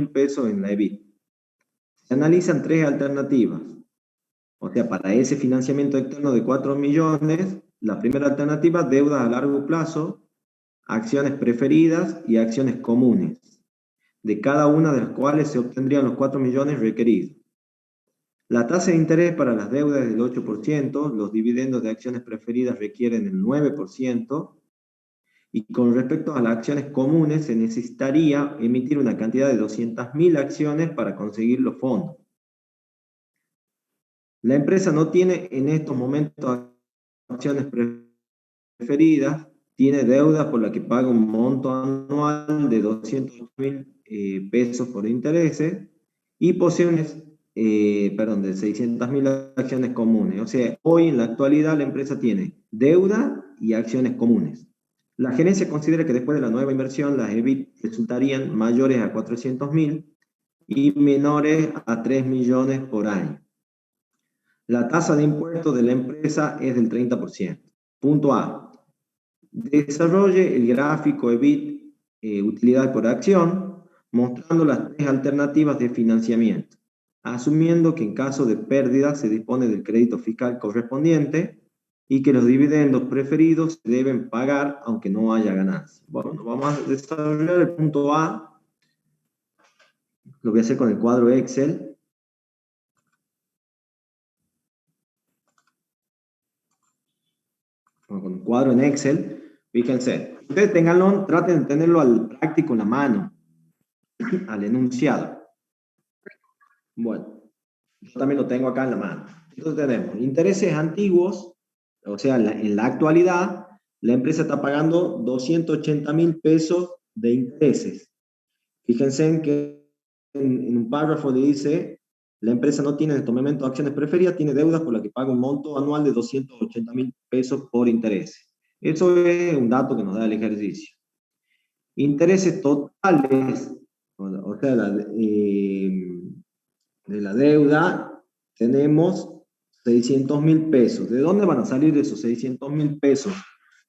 pesos en la EBIT. Se analizan tres alternativas. O sea, para ese financiamiento externo de 4 millones, la primera alternativa, deudas a largo plazo, acciones preferidas y acciones comunes, de cada una de las cuales se obtendrían los 4 millones requeridos. La tasa de interés para las deudas es del 8%, los dividendos de acciones preferidas requieren el 9%, y con respecto a las acciones comunes se necesitaría emitir una cantidad de 200.000 acciones para conseguir los fondos. La empresa no tiene en estos momentos acciones preferidas, tiene deuda por la que paga un monto anual de 200.000 pesos por intereses y posee de 600.000 acciones comunes. O sea, hoy en la actualidad la empresa tiene deuda y acciones comunes. La gerencia considera que después de la nueva inversión las EBIT resultarían mayores a 400.000 y menores a 3 millones por año. La tasa de impuesto de la empresa es del 30%. Punto A. Desarrolle el gráfico EBIT, utilidad por acción, mostrando las tres alternativas de financiamiento, asumiendo que en caso de pérdida se dispone del crédito fiscal correspondiente y que los dividendos preferidos se deben pagar aunque no haya ganancia. Bueno, vamos a desarrollar el punto A. Lo voy a hacer con el cuadro Excel. Con el cuadro en Excel, fíjense, ustedes tenganlo, traten de tenerlo al práctico en la mano, al enunciado. Bueno, yo también lo tengo acá en la mano. Entonces tenemos intereses antiguos, o sea, en la actualidad, la empresa está pagando 280.000 pesos de intereses. Fíjense en que en un párrafo le dice, la empresa no tiene en este momento acciones preferidas, tiene deudas por las que paga un monto anual de 280.000 pesos por intereses. Eso es un dato que nos da el ejercicio. Intereses totales, o sea, de la deuda, tenemos 600.000 pesos. ¿De dónde van a salir esos 600.000 pesos?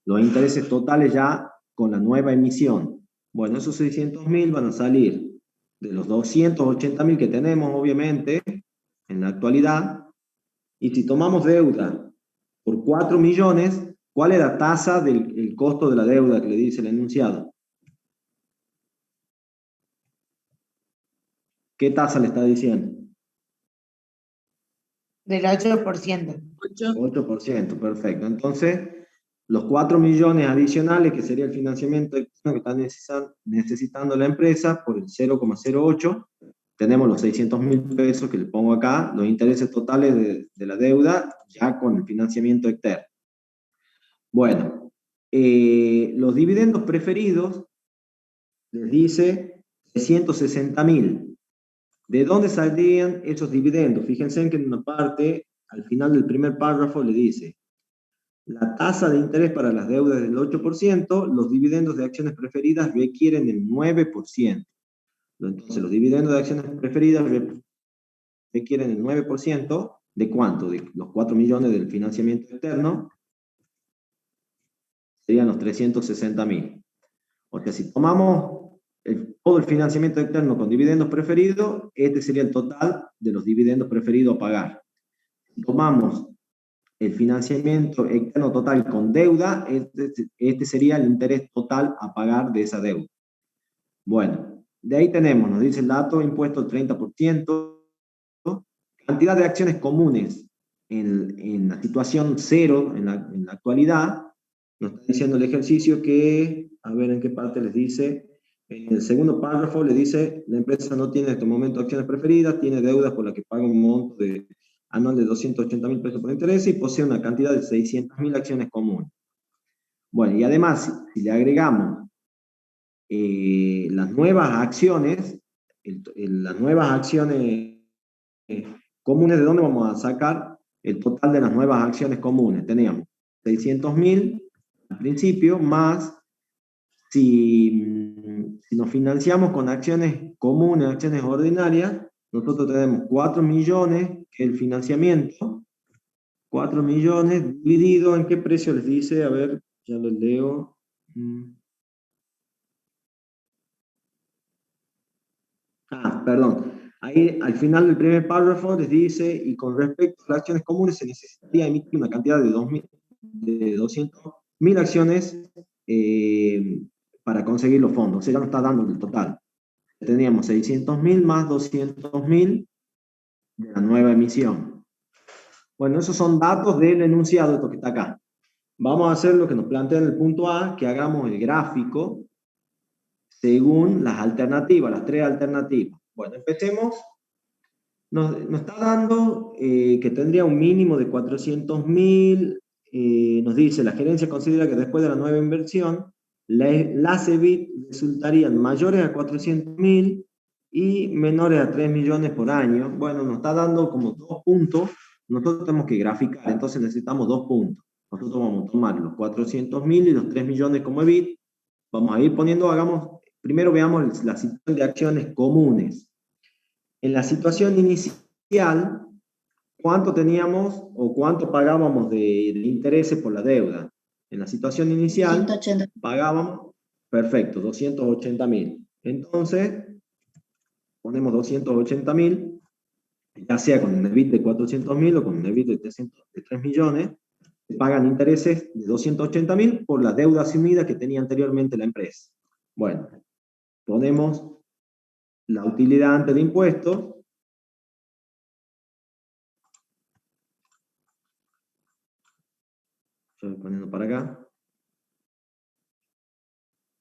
Los intereses totales ya con la nueva emisión. Bueno, esos 600.000 van a salir de los 280.000 que tenemos, obviamente, en la actualidad. Y si tomamos deuda por 4 millones, ¿cuál es la tasa del costo de la deuda que le dice el enunciado? ¿Qué tasa le está diciendo? Del 8%. 8%, perfecto. Entonces, los 4 millones adicionales, que sería el financiamiento externo que está necesitando la empresa, por el 0,08, tenemos los 600.000 pesos que le pongo acá, los intereses totales de la deuda, ya con el financiamiento externo. Bueno, los dividendos preferidos, les dice 160.000. ¿De dónde saldrían esos dividendos? Fíjense en que en una parte, al final del primer párrafo, le dice la tasa de interés para las deudas del 8%, los dividendos de acciones preferidas requieren el 9%. Entonces, los dividendos de acciones preferidas requieren el 9%, ¿de cuánto? De los 4 millones del financiamiento externo, serían los 360.000. O sea, si tomamos todo el financiamiento externo con dividendos preferidos, este sería el total de los dividendos preferidos a pagar. Si tomamos el financiamiento externo total con deuda, este sería el interés total a pagar de esa deuda. Bueno, de ahí tenemos, nos dice el dato, impuesto al 30%, cantidad de acciones comunes en la situación cero, en la actualidad, nos está diciendo el ejercicio que, a ver en qué parte les dice, en el segundo párrafo le dice, la empresa no tiene en este momento acciones preferidas, tiene deudas por las que paga un monto anual de 280.000 pesos por interés y posee una cantidad de 600.000 acciones comunes. Bueno, y además, si le agregamos las nuevas acciones, comunes, ¿de dónde vamos a sacar el total de las nuevas acciones comunes? Teníamos 600.000 al principio, más si nos financiamos con acciones comunes, acciones ordinarias, nosotros tenemos 4 millones, que es el financiamiento, 4 millones dividido en qué precio les dice, a ver, ya lo leo. perdón. Ahí al final del primer párrafo les dice, y con respecto a las acciones comunes se necesitaría emitir una cantidad de 200.000 acciones para conseguir los fondos. O sea, ya nos está dando el total. Teníamos 600.000 más 200.000 de la nueva emisión. Bueno, esos son datos del enunciado, esto que está acá. Vamos a hacer lo que nos plantea en el punto A, que hagamos el gráfico según las alternativas, las tres alternativas. Bueno, empecemos. Nos está dando que tendría un mínimo de 400.000. Nos dice, la gerencia considera que después de la nueva inversión, las EBIT resultarían mayores a 400.000 y menores a 3 millones por año. Bueno, nos está dando como 2 puntos. Nosotros tenemos que graficar, entonces necesitamos 2 puntos. Nosotros vamos a tomar los 400.000 y los 3 millones como EBIT. Vamos a ir poniendo, primero veamos la situación de acciones comunes. En la situación inicial, ¿cuánto teníamos o cuánto pagábamos de intereses por la deuda? En la situación inicial 180. pagábamos, perfecto, 280.000. Entonces, ponemos 280.000, ya sea con un EBIT de 400.000 o con un EBIT de 3 millones, se pagan intereses de 280.000 por la deuda asumida que tenía anteriormente la empresa. Bueno, ponemos la utilidad antes de impuestos. Yo voy poniendo para acá.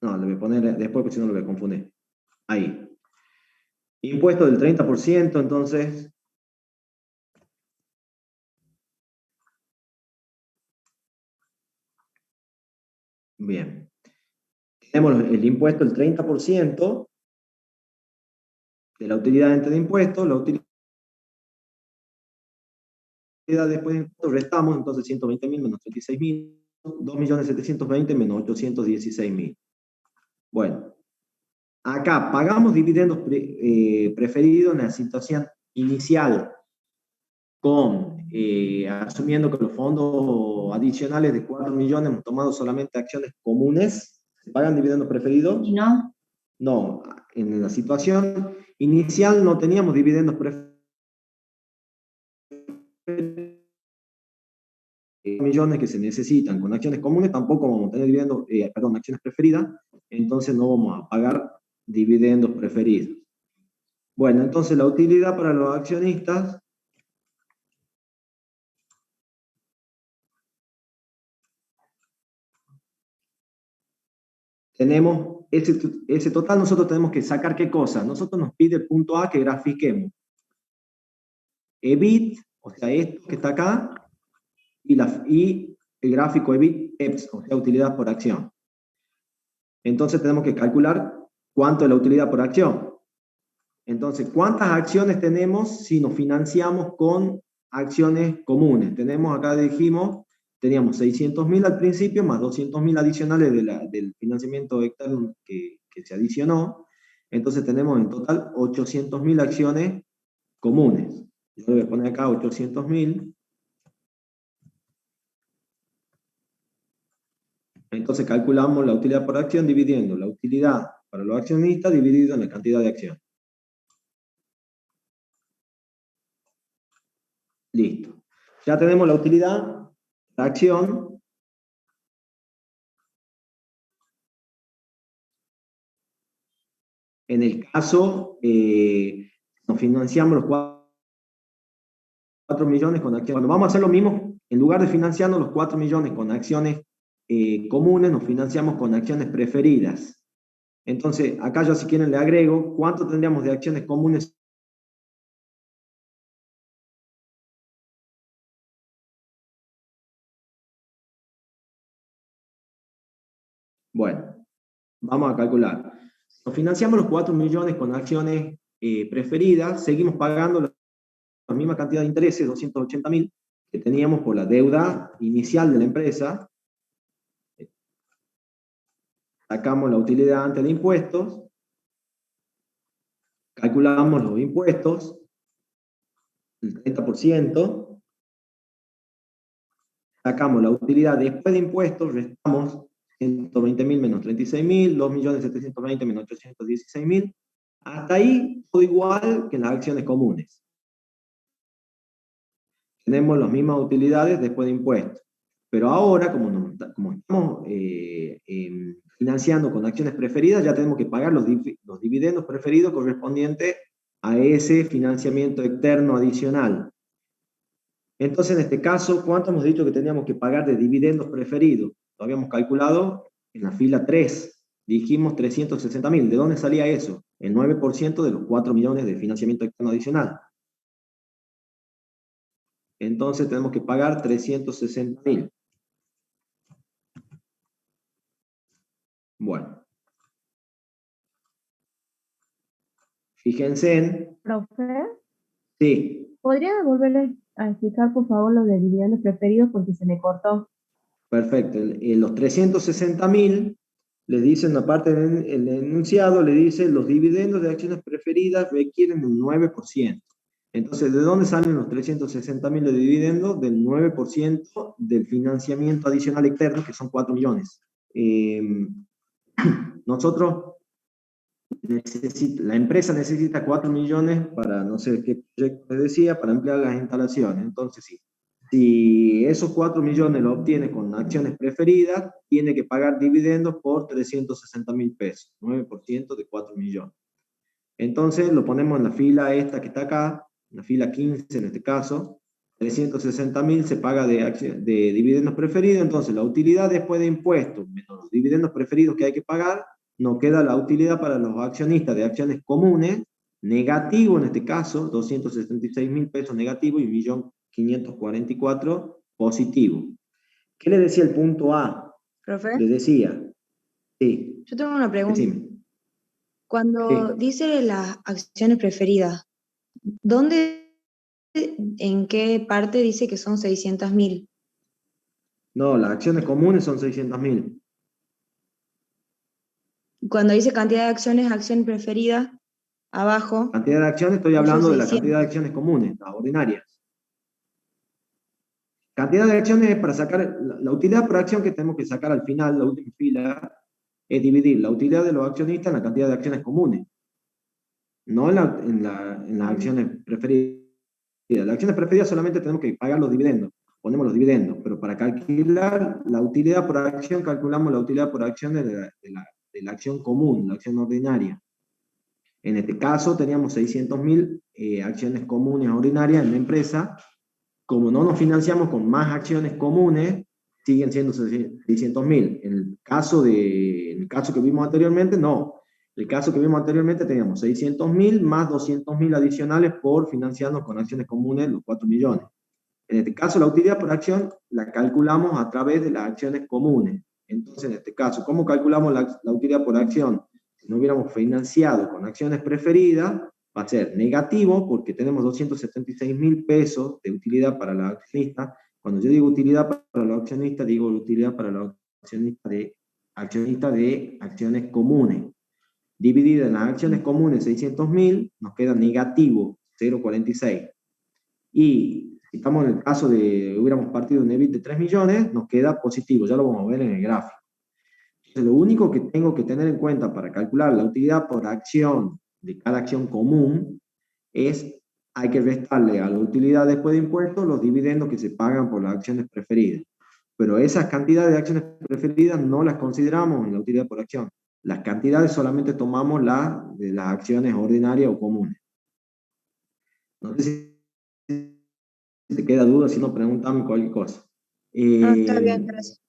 No, le voy a poner después porque si no lo voy a confundir. Ahí. Impuesto del 30%, entonces. Bien. Tenemos el impuesto del 30% de la utilidad antes de impuestos. La utilidad después de impuestos restamos, entonces 120.000 menos 36.000. 2.720.000 menos 816.000. Bueno. Acá pagamos dividendos preferidos en la situación inicial, asumiendo que los fondos adicionales de 4 millones hemos tomado solamente acciones comunes. ¿Se pagan dividendos preferidos? ¿Y no? No, en la situación inicial no teníamos dividendos preferidos. Millones que se necesitan con acciones comunes, tampoco vamos a tener dividendos, acciones preferidas, entonces no vamos a pagar dividendos preferidos. Bueno, entonces la utilidad para los accionistas tenemos ese total. Nosotros tenemos que sacar ¿qué cosa? Nosotros nos pide el punto A que grafiquemos EBIT, o sea, esto que está acá, y el gráfico EBIT EPS, o sea, utilidad por acción. Entonces tenemos que calcular cuánto es la utilidad por acción. Entonces, ¿cuántas acciones tenemos si nos financiamos con acciones comunes? Tenemos acá, dijimos, teníamos 600.000 al principio, más 200.000 adicionales del financiamiento externo que se adicionó. Entonces tenemos en total 800.000 acciones comunes. Yo voy a poner acá 800.000. Entonces calculamos la utilidad por acción dividiendo la utilidad para los accionistas dividido en la cantidad de acciones. Listo. Ya tenemos la utilidad, la acción. En el caso, nos financiamos los 4 millones con acciones. Bueno, vamos a hacer lo mismo. En lugar de financiarnos los 4 millones con acciones comunes, nos financiamos con acciones preferidas. Entonces, acá yo si quieren le agrego, ¿cuánto tendríamos de acciones comunes? Bueno, vamos a calcular. Nos financiamos los 4 millones con acciones preferidas, seguimos pagando la misma cantidad de intereses, 280.000, que teníamos por la deuda inicial de la empresa. Sacamos la utilidad antes de impuestos, calculamos los impuestos, el 30%, sacamos la utilidad después de impuestos, restamos 120.000 menos 36.000, 2.720.000 menos 816.000, Hasta ahí, todo igual que en las acciones comunes. Tenemos las mismas utilidades después de impuestos. Pero ahora, como estamos financiando con acciones preferidas, ya tenemos que pagar los dividendos preferidos correspondientes a ese financiamiento externo adicional. Entonces, en este caso, ¿cuánto hemos dicho que teníamos que pagar de dividendos preferidos? Lo habíamos calculado en la fila 3. Dijimos 360.000. ¿De dónde salía eso? El 9% de los 4 millones de financiamiento externo adicional. Entonces, tenemos que pagar 360.000. Bueno. Fíjense en... Profe, Sí, ¿podría volverle a explicar, por favor, lo de dividendos preferidos porque se me cortó? perfecto. Los 360.000 le dicen, aparte del enunciado, le dice los dividendos de acciones preferidas requieren un 9%. Entonces, ¿de dónde salen los 360.000 de dividendos? Del 9% del financiamiento adicional externo, que son 4 millones. Nosotros, la empresa necesita 4 millones para, no sé qué proyecto les decía, para ampliar las instalaciones. Entonces, sí. Si esos 4 millones lo obtiene con acciones preferidas, tiene que pagar dividendos por 360.000 pesos, 9% de 4 millones. Entonces lo ponemos en la fila esta que está acá, en la fila 15 en este caso, 360.000 se paga de dividendos preferidos, entonces la utilidad después de impuestos, menos los dividendos preferidos que hay que pagar, nos queda la utilidad para los accionistas de acciones comunes, negativo en este caso, 276.000 pesos negativo y 1.544.000 positivo. ¿Qué le decía el punto A? Profe, Le decía, sí, yo tengo una pregunta. decime. Cuando Sí. dice las acciones preferidas, en qué parte dice que son 600.000? No, las acciones comunes son 600.000. Cuando dice cantidad de acciones, acción preferida, abajo, Cantidad de acciones, estoy puso hablando de la 600. cantidad de acciones comunes, las ordinarias. Cantidad de acciones es para sacar, la utilidad por acción que tenemos que sacar al final, la última fila, es dividir la utilidad de los accionistas en la cantidad de acciones comunes, no en las acciones preferidas. Las acciones preferidas solamente tenemos que pagar los dividendos, ponemos los dividendos, pero para calcular la utilidad por acción, calculamos la utilidad por acción de la acción común, la acción ordinaria. En este caso teníamos 600.000 acciones comunes ordinarias en la empresa. Como no nos financiamos con más acciones comunes, siguen siendo 600.000. En el caso que vimos anteriormente, no. El caso que vimos anteriormente teníamos 600.000 más 200.000 adicionales por financiarnos con acciones comunes, los 4 millones. En este caso, la utilidad por acción la calculamos a través de las acciones comunes. Entonces, en este caso, ¿cómo calculamos la utilidad por acción? Si no hubiéramos financiado con acciones preferidas, va a ser negativo porque tenemos 276.000 pesos de utilidad para la accionista. Cuando yo digo utilidad para los accionistas, digo utilidad para los accionistas de acciones comunes. Dividida en las acciones comunes 600.000, nos queda negativo 0,46. Y si estamos en el caso de hubiéramos partido un EBIT de 3 millones, nos queda positivo, ya lo vamos a ver en el gráfico. Entonces, lo único que tengo que tener en cuenta para calcular la utilidad por acción de cada acción común es, hay que restarle a la utilidad después de impuestos los dividendos que se pagan por las acciones preferidas. Pero esas cantidades de acciones preferidas no las consideramos en la utilidad por acción. Las cantidades solamente tomamos las de las acciones ordinarias o comunes. No sé si te queda duda, si no, pregúntame cualquier cosa. No, está bien, gracias.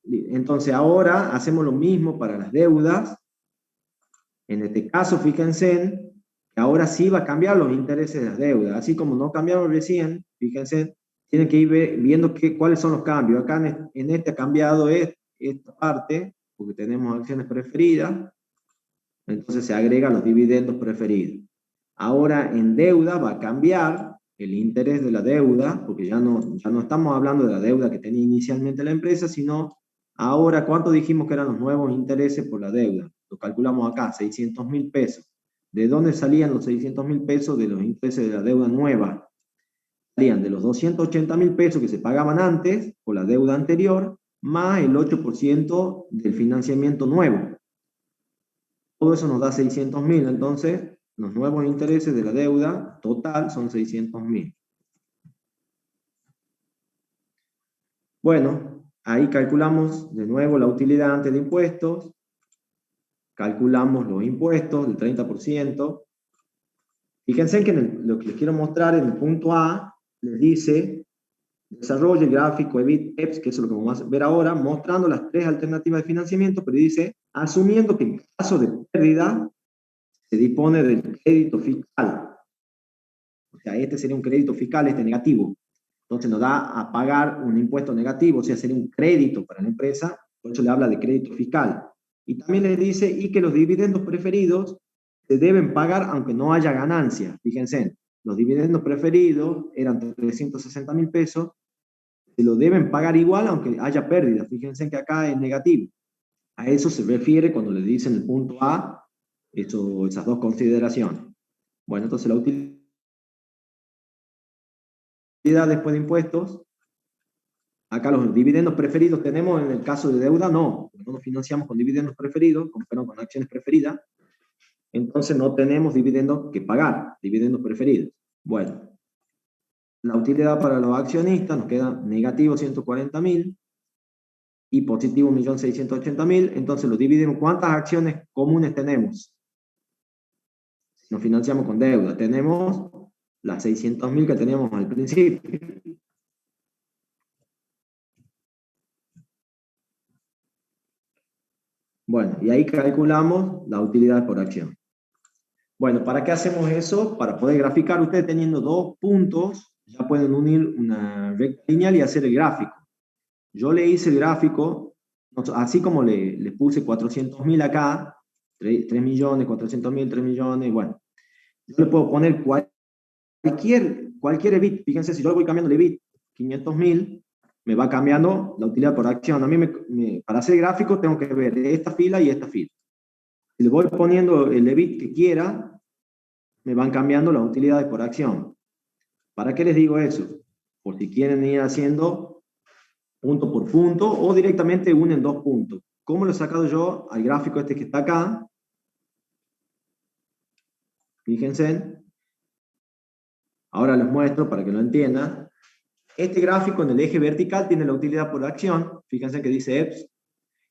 Entonces ahora hacemos lo mismo para las deudas. En este caso, fíjense que ahora sí va a cambiar los intereses de las deudas. Así como no cambiaron recién, fíjense, tienen que ir viendo cuáles son los cambios. Acá en este ha cambiado esta parte, porque tenemos acciones preferidas, entonces se agregan los dividendos preferidos. Ahora en deuda va a cambiar el interés de la deuda, porque ya no estamos hablando de la deuda que tenía inicialmente la empresa, sino ahora, ¿cuánto dijimos que eran los nuevos intereses por la deuda? Lo calculamos acá, 600.000 pesos. ¿De dónde salían los 600.000 pesos de los intereses de la deuda nueva? Salían de los 280.000 pesos que se pagaban antes por la deuda anterior, más el 8% del financiamiento nuevo. todo eso nos da 600.000, entonces los nuevos intereses de la deuda total son 600.000. Bueno, ahí calculamos de nuevo la utilidad antes de impuestos, calculamos los impuestos del 30%. Fíjense que lo que les quiero mostrar en el punto A, les dice, desarrolle el gráfico EBIT-EPS, que eso es lo que vamos a ver ahora, mostrando las tres alternativas de financiamiento, pero dice, asumiendo que en caso de pérdida, se dispone del crédito fiscal. O sea, este sería un crédito fiscal, este negativo. Entonces nos da a pagar un impuesto negativo, o sea, sería un crédito para la empresa, por eso le habla de crédito fiscal. Y también le dice, y que los dividendos preferidos se deben pagar aunque no haya ganancia. Fíjense, los dividendos preferidos eran 360.000 pesos, se lo deben pagar igual aunque haya pérdida. Fíjense que acá es negativo. A eso se refiere cuando le dicen el punto A, esas dos consideraciones. Bueno, entonces la utilidad después de impuestos, acá los dividendos preferidos tenemos en el caso de deuda, no nos financiamos con dividendos preferidos, con acciones preferidas, entonces no tenemos dividendos que pagar, dividendos preferidos. Bueno, la utilidad para los accionistas nos queda negativo 140.000 y positivo 1.680.000, entonces lo dividimos. ¿Cuántas acciones comunes tenemos? Nos financiamos con deuda, tenemos las 600.000 que teníamos al principio. Bueno, y ahí calculamos la utilidad por acción. Bueno, ¿para qué hacemos eso? Para poder graficar, ustedes teniendo dos puntos, ya pueden unir una recta lineal y hacer el gráfico. Yo le hice el gráfico, así como le puse 400.000 acá, 3 millones, 400.000, 3 millones, bueno. Yo le puedo poner cualquier EBIT. Fíjense, si yo voy cambiando el EBIT, 500.000, me va cambiando la utilidad por acción. A mí, para hacer gráfico, tengo que ver esta fila y esta fila. Si le voy poniendo el EBIT que quiera, me van cambiando las utilidades por acción. ¿Para qué les digo eso? Por si quieren ir haciendo punto por punto o directamente unen dos puntos. ¿Cómo lo he sacado yo al gráfico este que está acá? Fíjense. Ahora les muestro para que lo entiendan. Este gráfico en el eje vertical tiene la utilidad por acción, fíjense que dice EPS,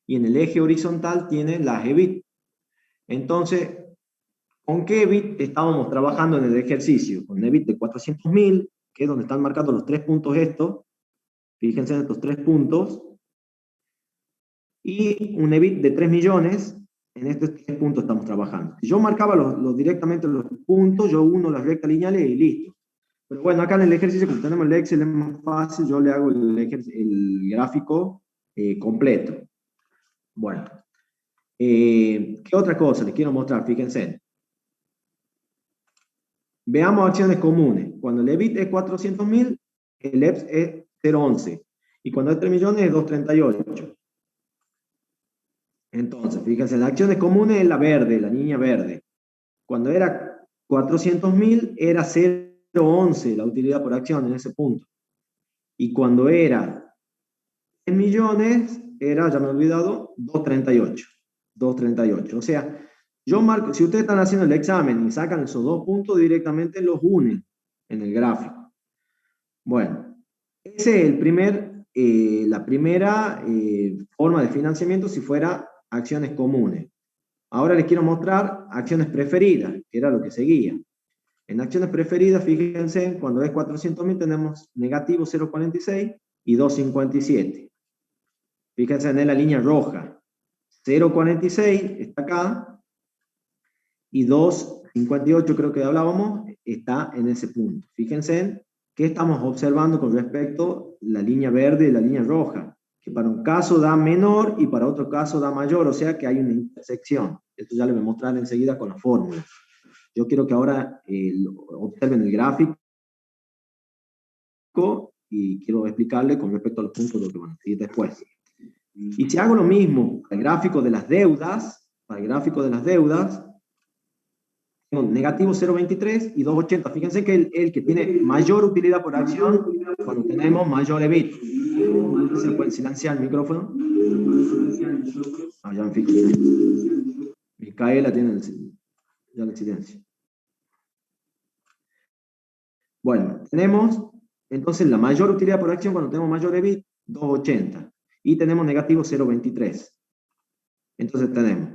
y en el eje horizontal tiene las EBIT. Entonces, ¿con qué EBIT estábamos trabajando en el ejercicio? Con EBIT de 400.000, que es donde están marcados los tres puntos estos, fíjense en estos tres puntos, y un EBIT de 3 millones, en estos tres puntos estamos trabajando. Si yo marcaba directamente los puntos, yo uno las rectas lineales y listo. Pero bueno, acá en el ejercicio, como tenemos el Excel, es más fácil, yo le hago el gráfico completo. Bueno, ¿qué otra cosa les quiero mostrar? Fíjense. Veamos acciones comunes. Cuando el EBIT es 400.000, el EPS es 0.11. Y cuando es 3 millones es 2.38. Entonces, fíjense, en las acciones comunes es la verde, la línea verde. Cuando era 400.000 era 0.11 la utilidad por acción en ese punto. Y cuando era 10 millones, era, ya me he olvidado, 2.38. 2.38. O sea, yo marco, si ustedes están haciendo el examen y sacan esos dos puntos, directamente los unen en el gráfico. Bueno, ese es la primera forma de financiamiento si fuera acciones comunes. Ahora les quiero mostrar acciones preferidas, que era lo que seguía. En acciones preferidas, fíjense, cuando es 400.000 tenemos negativo 0.46 y 2.57. Fíjense en la línea roja. 0.46 está acá y 2.58 creo que hablábamos, está en ese punto. Fíjense qué estamos observando con respecto a la línea verde y la línea roja, que para un caso da menor y para otro caso da mayor, o sea que hay una intersección. Esto ya les voy a mostrar enseguida con la fórmula. Yo quiero que ahora observen el gráfico y quiero explicarles con respecto a los puntos lo que van a seguir después. Y si hago lo mismo para el gráfico de las deudas, tengo negativo 0.23 y 2.80. Fíjense que el que tiene mayor utilidad por acción, cuando tenemos mayor EBIT. ¿Se puede silenciar el micrófono? Ah, ya me fijo. Mi Micaela tiene ya el silencio. Bueno, tenemos entonces la mayor utilidad por acción cuando tenemos mayor EBIT, 2.80. Y tenemos negativo 0.23. Entonces tenemos,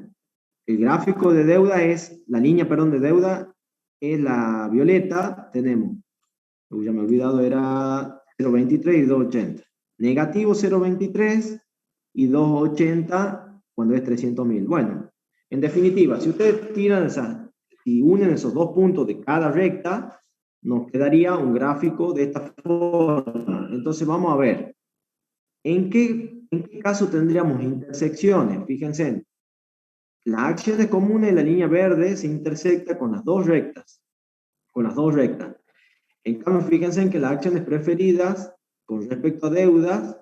el gráfico de deuda es, la línea, perdón, de deuda es la violeta, tenemos, ya me he olvidado, era 0.23 y 2.80. Negativo 0.23 y 2.80 cuando es 300.000. Bueno, en definitiva, si ustedes tiran y unen esos dos puntos de cada recta, nos quedaría un gráfico de esta forma. Entonces vamos a ver, ¿en qué caso tendríamos intersecciones? Fíjense, las acciones comunes de la línea verde se intersecta con las dos rectas. En cambio, fíjense en que las acciones preferidas con respecto a deudas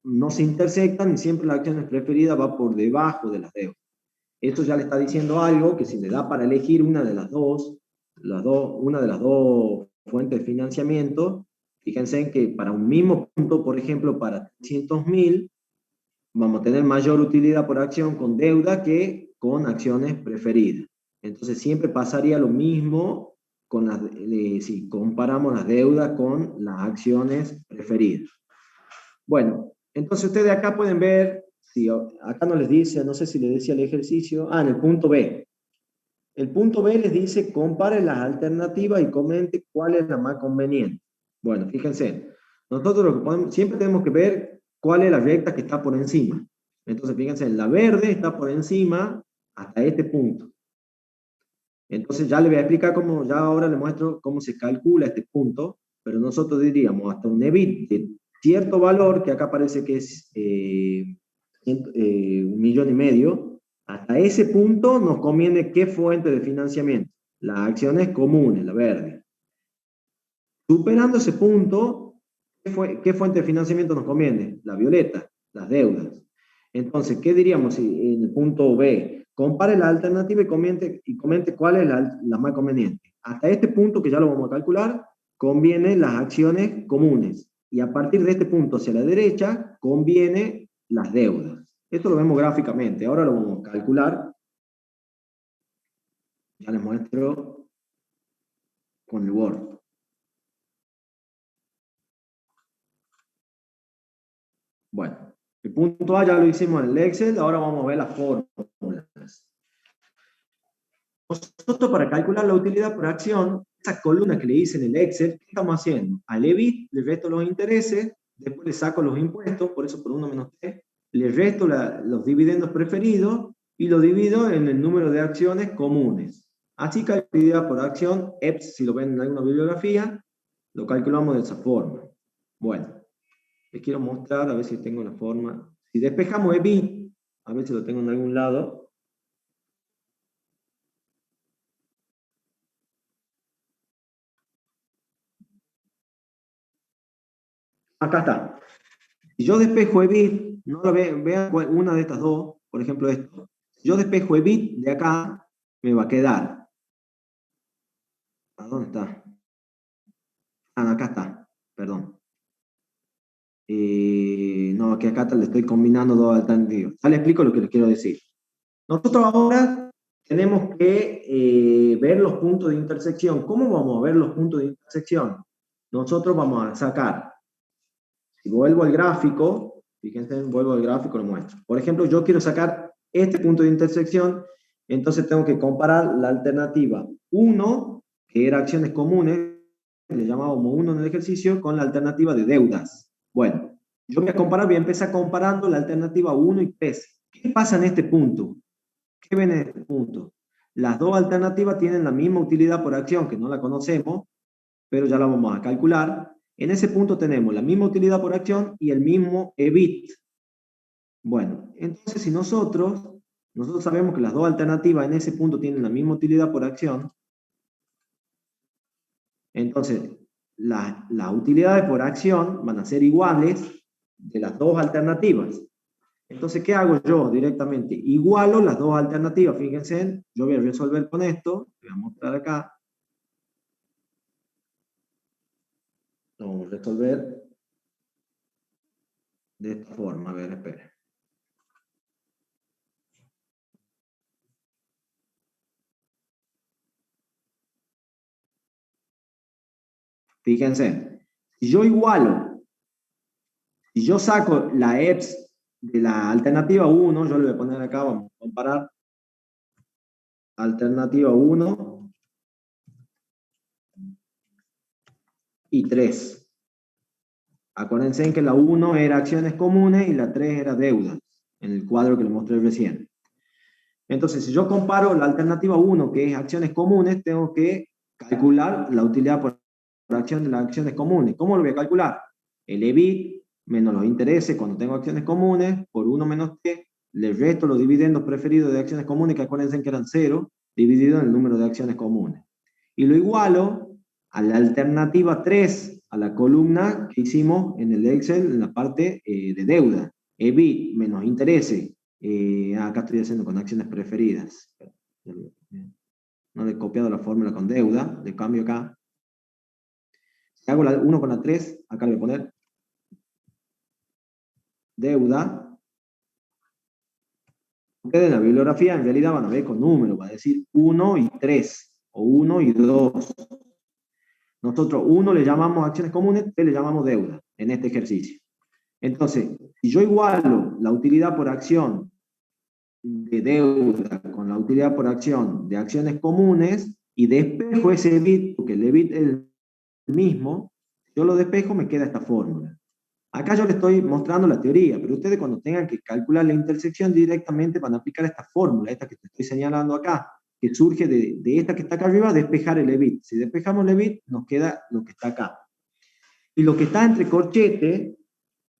no se intersectan y siempre las acciones preferidas va por debajo de las deudas. Esto ya le está diciendo algo, que si le da para elegir una de las dos fuentes de financiamiento, fíjense en que para un mismo punto, por ejemplo, para 300.000, vamos a tener mayor utilidad por acción con deuda que con acciones preferidas. Entonces siempre pasaría lo mismo si comparamos las deudas con las acciones preferidas. Bueno, entonces ustedes acá pueden ver, si acá no les dice, no sé si les decía el ejercicio, en el punto B. El punto B les dice, compare las alternativas y comente cuál es la más conveniente. Bueno, fíjense, nosotros lo que podemos, siempre tenemos que ver cuál es la recta que está por encima. Entonces, fíjense, la verde está por encima hasta este punto. Entonces ya le voy a explicar cómo, ya ahora le muestro cómo se calcula este punto, pero nosotros diríamos hasta un EBIT de cierto valor, que acá parece que es 1,5 millones, hasta ese punto nos conviene qué fuente de financiamiento, las acciones comunes, la verde. Superando ese punto, ¿qué fuente de financiamiento nos conviene? La violeta, las deudas. Entonces, ¿qué diríamos en el punto B? Compare la alternativa y comente cuál es la más conveniente. Hasta este punto, que ya lo vamos a calcular, conviene las acciones comunes. Y a partir de este punto hacia la derecha, conviene las deudas. Esto lo vemos gráficamente. Ahora lo vamos a calcular. Ya les muestro con el Word. Bueno, el punto A ya lo hicimos en el Excel, ahora vamos a ver las fórmulas. Nosotros para calcular la utilidad por acción, esa columna que le hice en el Excel, ¿qué estamos haciendo? Al EBIT le resto los intereses, después le saco los impuestos, por eso por 1 menos 3, le resto los dividendos preferidos y lo divido en el número de acciones comunes. Así que la utilidad por acción, EPS, si lo ven en alguna bibliografía, lo calculamos de esa forma. Bueno. Les quiero mostrar, a ver si tengo la forma. Si despejamos EBIT, a ver si lo tengo en algún lado. Acá está. Si yo despejo EBIT, no lo vean una de estas dos, por ejemplo esto. Si yo despejo EBIT de acá, me va a quedar. ¿A dónde está? Acá está, perdón. No, que acá le estoy combinando dos alternativas. Ya les explico lo que les quiero decir. Nosotros ahora tenemos que ver los puntos de intersección. ¿Cómo vamos a ver los puntos de intersección? Nosotros vamos a sacar, si vuelvo al gráfico, fíjense, vuelvo al gráfico, lo muestro. Por ejemplo, yo quiero sacar este punto de intersección, entonces tengo que comparar la alternativa 1, que era acciones comunes, le llamábamos 1 en el ejercicio, con la alternativa de deudas. Bueno, yo voy a comparar, voy a empezar comparando la alternativa 1 y 3. ¿Qué pasa en este punto? ¿Qué ven en este punto? Las dos alternativas tienen la misma utilidad por acción, que no la conocemos, pero ya la vamos a calcular. En ese punto tenemos la misma utilidad por acción y el mismo EBIT. Bueno, entonces si nosotros sabemos que las dos alternativas en ese punto tienen la misma utilidad por acción, entonces las utilidades por acción van a ser iguales de las dos alternativas. Entonces, ¿qué hago yo directamente? Igualo las dos alternativas, fíjense, yo voy a resolver con esto, voy a mostrar acá. Vamos a resolver de esta forma, a ver, espera. Fíjense, si yo igualo, si yo saco la EPS de la alternativa 1, yo le voy a poner acá, vamos a comparar alternativa 1 y 3. Acuérdense en que la 1 era acciones comunes y la 3 era deuda, en el cuadro que les mostré recién. Entonces, si yo comparo la alternativa 1, que es acciones comunes, tengo que calcular la utilidad por acción de las acciones comunes. ¿Cómo lo voy a calcular? El EBIT menos los intereses cuando tengo acciones comunes, por 1 menos T, le resto los dividendos preferidos de acciones comunes, que acuérdense que eran 0, dividido en el número de acciones comunes. Y lo igualo a la alternativa 3, a la columna que hicimos en el Excel, en la parte de deuda. EBIT menos intereses. Acá estoy haciendo con acciones preferidas. No le he copiado la fórmula con deuda, le cambio acá. Si hago la 1 con la 3, acá le voy a poner deuda. Ustedes en la bibliografía en realidad van a ver con números, va a decir 1 y 3, o 1 y 2. Nosotros 1 le llamamos acciones comunes, 3 le llamamos deuda en este ejercicio. Entonces, si yo igualo la utilidad por acción de deuda con la utilidad por acción de acciones comunes y despejo ese EBIT, porque el EBIT es el mismo, yo lo despejo, me queda esta fórmula. Acá yo les estoy mostrando la teoría, pero ustedes cuando tengan que calcular la intersección directamente van a aplicar esta fórmula, esta que te estoy señalando acá, que surge de esta que está acá arriba, despejar el EBIT. Si despejamos el EBIT, nos queda lo que está acá. Y lo que está entre corchetes,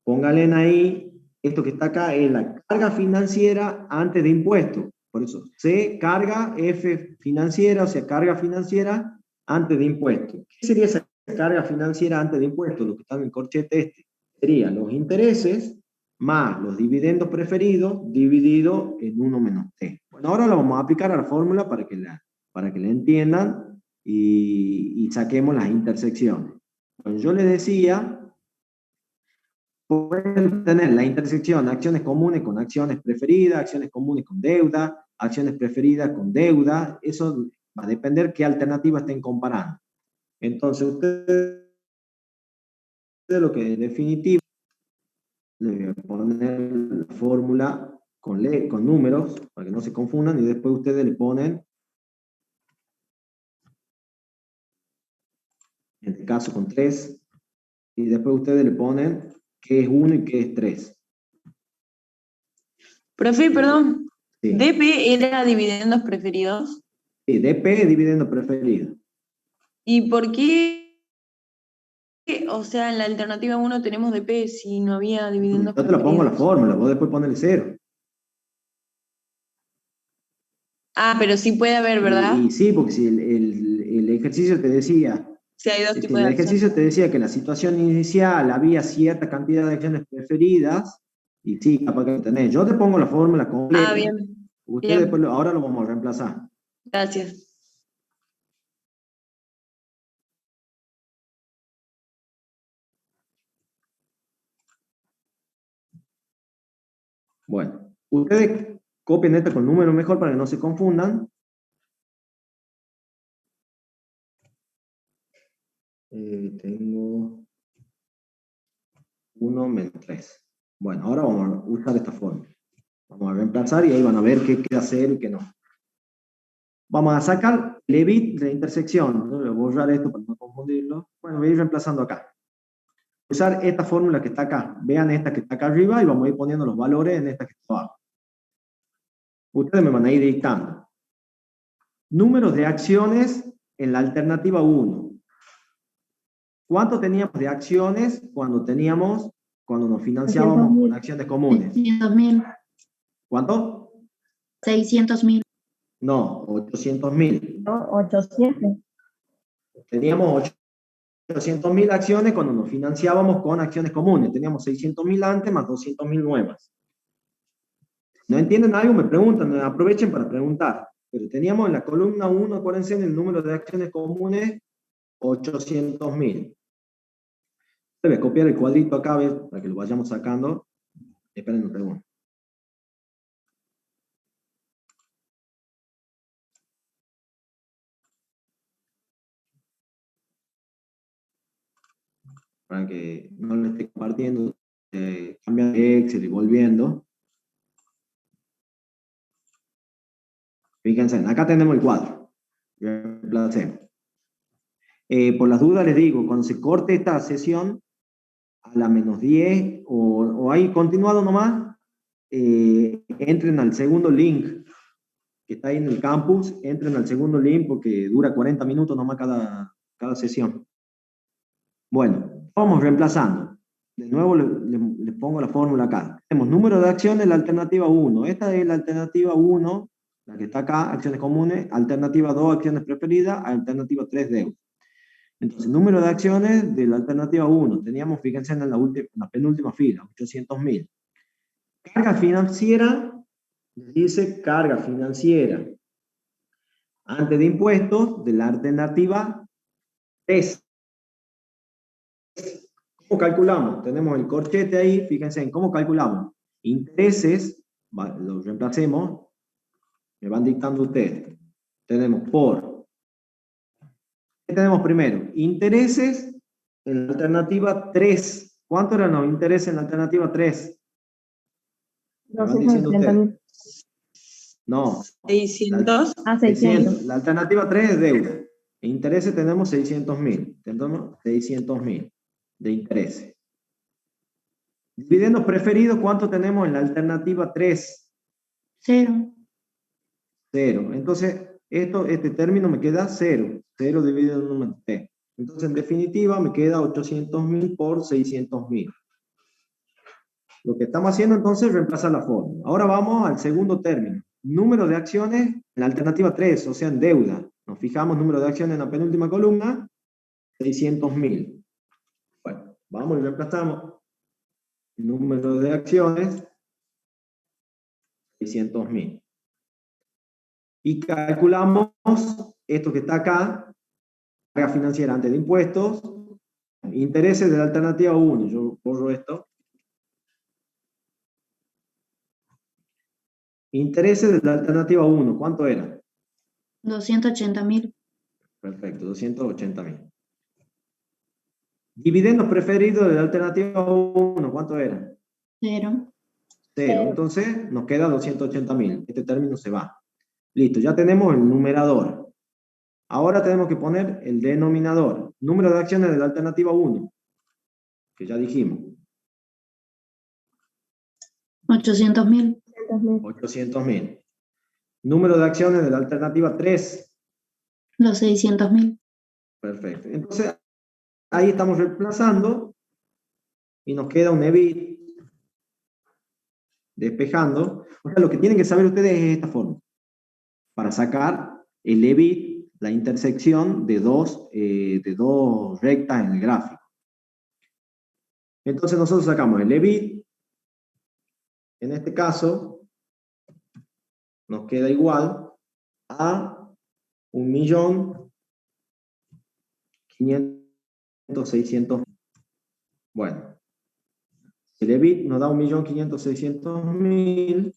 pónganle ahí, esto que está acá es la carga financiera antes de impuestos. Por eso, C, carga, F, financiera, o sea, carga financiera antes de impuestos. ¿Qué sería esa carga financiera antes de impuestos? Lo que está en el corchete este. Serían los intereses más los dividendos preferidos dividido en 1 menos T. Bueno, ahora lo vamos a aplicar a la fórmula para que la entiendan y saquemos las intersecciones. Bueno, yo les decía, pueden tener la intersección acciones comunes con acciones preferidas, acciones comunes con deuda, acciones preferidas con deuda. Eso va a depender qué alternativa estén comparando. Entonces, ustedes lo que en definitiva le voy a poner la fórmula con números para que no se confundan y después ustedes le ponen, en este caso con 3, y después ustedes le ponen qué es 1 y qué es 3. Profe, perdón. Sí. ¿DP era dividendos preferidos? Sí, DP es dividendo preferido. ¿Y por qué? O sea, en la alternativa 1 tenemos DP si no había dividendos Yo te la pongo la preferidos. fórmula, vos después ponele 0. Ah, pero sí puede haber, ¿verdad? Y sí, porque si el ejercicio te decía, Si hay dos si tipos el de ejercicio acciones. te decía que en la situación inicial había cierta cantidad de acciones preferidas, y sí, capaz que lo tenés. Yo te pongo la fórmula completa. Ah, bien. Ustedes Bien. después, ahora lo vamos a reemplazar. Gracias. Bueno, ustedes copien esta con número mejor para que no se confundan. Tengo 1 menos 3. Bueno, ahora vamos a usar esta fórmula. Vamos a reemplazar y ahí van a ver qué queda hacer y qué no. Vamos a sacar el EBIT de la intersección. Voy a borrar esto para no confundirlo. Bueno, voy a ir reemplazando acá. Usar esta fórmula que está acá. Vean esta que está acá arriba y vamos a ir poniendo los valores en esta que está abajo. Ustedes me van a ir dictando. Números de acciones en la alternativa 1. ¿Cuánto teníamos de acciones cuando nos financiábamos con acciones comunes? 600.000. ¿Cuánto? 600.000. No, 800.000. No, 800. Teníamos 800.000 acciones cuando nos financiábamos con acciones comunes. Teníamos 600.000 antes más 200.000 nuevas. ¿No entienden algo? Me preguntan, aprovechen para preguntar. Pero teníamos en la columna 1, acuérdense, en el número de acciones comunes, 800.000. Voy a copiar el cuadrito acá, ¿ves? Para que lo vayamos sacando. Esperen un segundo. para que no le esté compartiendo, cambiando de Excel y volviendo. Fíjense, acá tenemos el cuadro. Reemplacemos. Por las dudas les digo, cuando se corte esta sesión, a la -10, o ahí continuado nomás, entren al segundo link, que está ahí en el campus, entren al segundo link porque dura 40 minutos nomás cada sesión. Bueno, vamos reemplazando. De nuevo les pongo la fórmula acá. Tenemos número de acciones, la alternativa 1. Esta es la alternativa 1, la que está acá, acciones comunes. Alternativa 2, acciones preferidas. Alternativa 3, deuda. Entonces, número de acciones de la alternativa 1. Teníamos, fíjense en la penúltima fila, 800.000. Carga financiera, dice carga financiera antes de impuestos de la alternativa 3. ¿Cómo calculamos? Tenemos el corchete ahí, fíjense en cómo calculamos. Intereses, los reemplacemos, me van dictando ustedes. Tenemos por, ¿qué tenemos primero? Intereses en la alternativa 3. ¿Cuánto eran los intereses en la alternativa 3? Me van diciendo ustedes. No. 600. 600. La alternativa 3 es deuda. Intereses tenemos 600.000. Tenemos 600.000 de intereses. Dividendos preferidos, ¿cuánto tenemos en la alternativa 3? 0. 0. Entonces, este término me queda 0. 0 dividido en número T. Entonces, en definitiva, me queda 800.000 por 600.000. Lo que estamos haciendo entonces es reemplazar la fórmula. Ahora vamos al segundo término. Número de acciones en la alternativa 3, o sea, en deuda. Nos fijamos número de acciones en la penúltima columna, 600.000. Bueno, vamos y reemplazamos. Número de acciones, 600.000. Y calculamos esto que está acá, carga financiera antes de impuestos, intereses de la alternativa 1. Yo borro esto. Intereses de la alternativa 1, ¿cuánto era? 280.000. Perfecto, 280.000. Dividendos preferidos de la alternativa 1, ¿cuánto era? 0. 0. Entonces nos queda 280.000. Este término se va. Listo, ya tenemos el numerador. Ahora tenemos que poner el denominador. Número de acciones de la alternativa 1, que ya dijimos. 800.000. 800.000. Número de acciones de la alternativa 3. Los 600.000. Perfecto. Entonces, ahí estamos reemplazando y nos queda un EBIT despejando. O sea, lo que tienen que saber ustedes es esta forma. Para sacar el EBIT, la intersección de dos rectas en el gráfico. Entonces nosotros sacamos el EBIT. En este caso, nos queda igual a 1.500.000. Bueno, el EBIT nos da 1.500.000.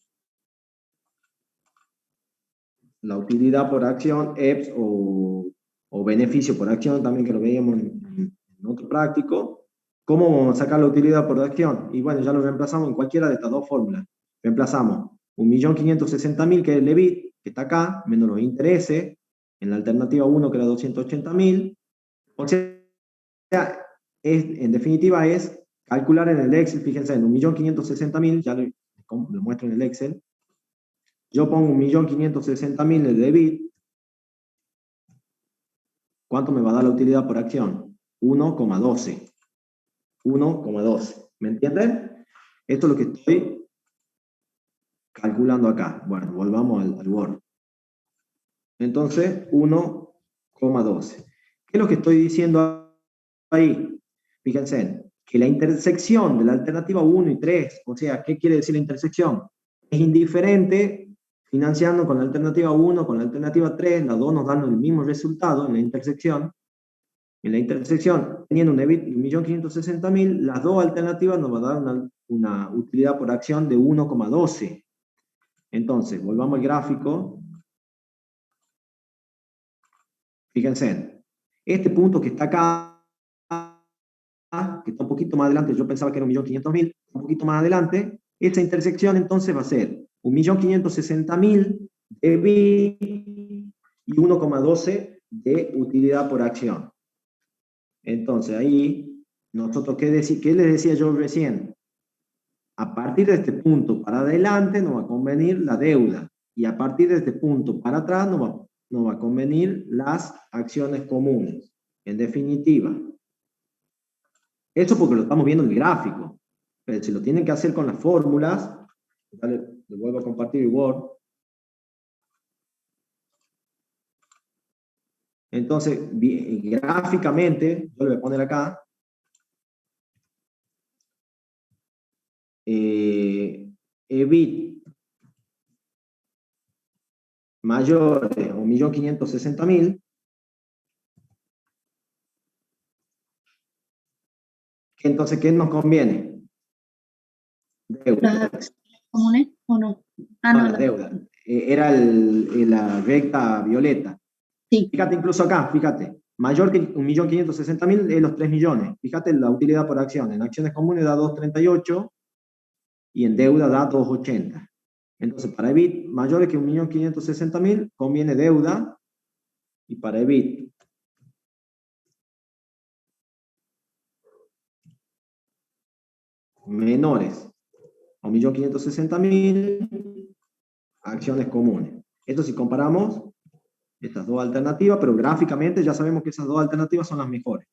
La utilidad por acción, EPS o beneficio por acción, también que lo veíamos en otro práctico. ¿Cómo vamos a sacar la utilidad por acción? Y bueno, ya lo reemplazamos en cualquiera de estas dos fórmulas. Reemplazamos 1.560.000, que es el EBIT, que está acá, menos los intereses, en la alternativa 1, que era 280.000. O sea, en definitiva es calcular en el Excel, fíjense, en 1.560.000, ya lo muestro en el Excel. Yo pongo 1.560.000 de EBIT. ¿Cuánto me va a dar la utilidad por acción? 1,12. 1,12. ¿Me entienden? Esto es lo que estoy calculando acá. Bueno, volvamos al Word. Entonces, 1,12. ¿Qué es lo que estoy diciendo ahí? Fíjense, que la intersección de la alternativa 1 y 3, o sea, ¿qué quiere decir la intersección? Es indiferente financiando con la alternativa 1, con la alternativa 3, las dos nos dan el mismo resultado en la intersección. En la intersección, teniendo un EBIT de 1.560.000, las dos alternativas nos van a dar una utilidad por acción de 1,12. Entonces, volvamos al gráfico. Fíjense, este punto que está acá que está un poquito más adelante, yo pensaba que era 1.500.000, un poquito más adelante, esta intersección entonces va a ser 1.560.000 de EBIT y 1,12 de utilidad por acción. Entonces ahí, nosotros, ¿qué les decía yo recién? A partir de este punto para adelante nos va a convenir la deuda, y a partir de este punto para atrás nos va a convenir las acciones comunes. En definitiva, eso porque lo estamos viendo en el gráfico, pero si lo tienen que hacer con las fórmulas, le vuelvo a compartir el Word. Entonces, gráficamente, yo le voy a poner acá, EBIT mayor a 1.560.000, entonces, ¿qué nos conviene? Deuda. ¿Las acciones comunes o no? No, la deuda. Era la recta violeta. Sí. Fíjate incluso acá, fíjate. Mayor que 1.560.000 es los 3 millones. Fíjate la utilidad por acción. En acciones comunes da 2.38 y en deuda da 2.80. Entonces, para EBIT mayores que 1.560.000 conviene deuda, y para EBIT menores a 1.560.000 acciones comunes. Esto si comparamos estas dos alternativas, pero gráficamente ya sabemos que esas dos alternativas son las mejores,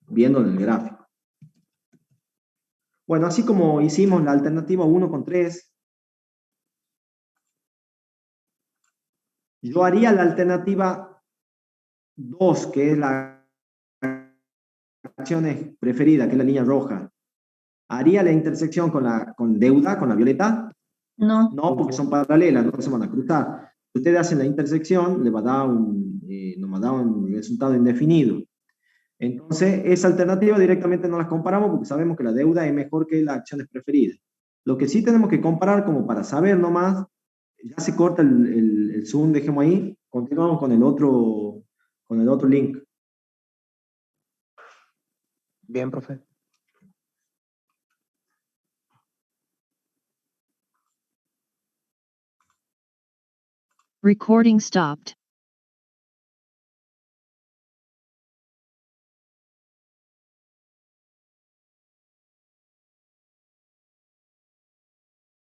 viendo en el gráfico. Bueno, así como hicimos la alternativa 1 con 3, yo haría la alternativa 2, que es la acciones preferida, que es la línea roja. ¿Haría la intersección con deuda, con la violeta? No. No, porque son paralelas, no se van a cruzar. Si ustedes hacen la intersección, nos va a dar un resultado indefinido. Entonces, esa alternativa directamente no las comparamos porque sabemos que la deuda es mejor que las acciones preferidas. Lo que sí tenemos que comparar, como para saber nomás, ya se corta el Zoom, dejemos ahí, continuamos con el otro link. Bien, profe. Recording stopped.